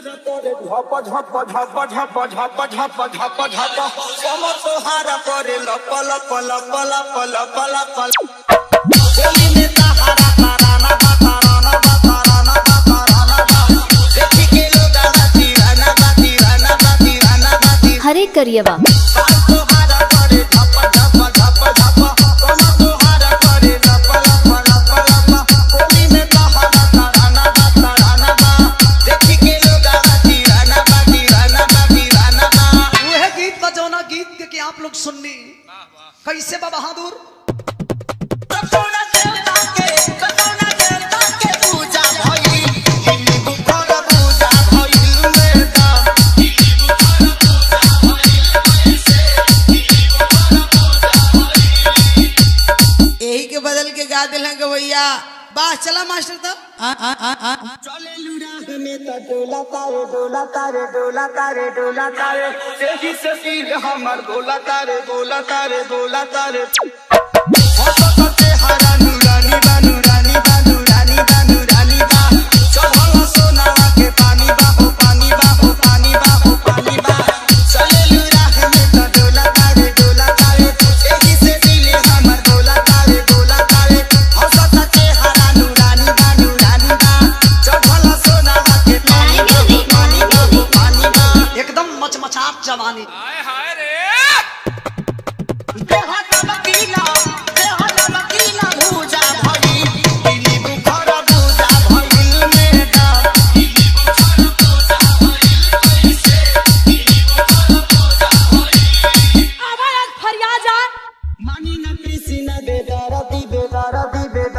झप झप झप झप झप झप झप झप कमर तोहारा करे लप लप लप लप लप लप गोली में तहारा ताराना बा ताराना बा ताराना बा ताराना बा देखी के लोग आला तीराना बा तीराना बा तीराना बा हरे करियवा तोहारा करे झप झप झप झप कमर तोहारा करे लप लप लप लप गोली में तहारा ताराना बा ताराना बा देखी के लोग आला तीराना बा तीराना बा तीराना बा वह गीत बजौना गीत के आप लोग सुननी कैसे बा बहादुर बदल के गा दिल गवैया बाह चला मास्टर तो चले लुड़ा में तो डोला तारे डोला तारे डोला तारे डोला तारे तेजी से सिर हमर डोला तारे डोला तारे डोला तारे हंसते हरा नूरानी बा नूरानी बा नूरानी बा नूरानी बा चढ़ल सोना के पानी बा हो पानी बा हो पानी बा हो पानी बा चले लुड़ा में तो डोला तारे तेजी से सिर हमर डोला तारे हंसते हरा नूरानी बा नूरानी बा चढ़ल सोना के पानी बा हो पानी बा एकदम मचमचात जवानी हाय रे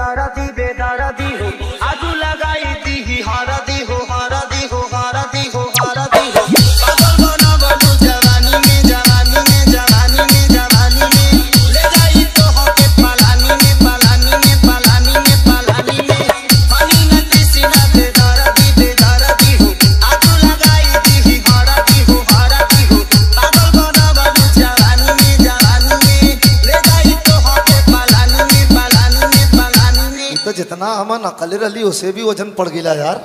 बेदारदी हो आगू लगाई दी हारदी हो हारदी हो हारदी हो हारदी हो पागल बना बनू जवानी में जवानी में जवानी में जवानी में ले जाई तो हो के पलानी में पलानी में पलानी में पलानी में पानी न किसी ना बेदारदी हो आगू लगाई दी हारदी हो पागल बना बनू जवानी में ले जाई तो हो के पलानी में पलानी में पलानी में तो जितना हम नकली रही उसे भी वजन पड़ गया यार।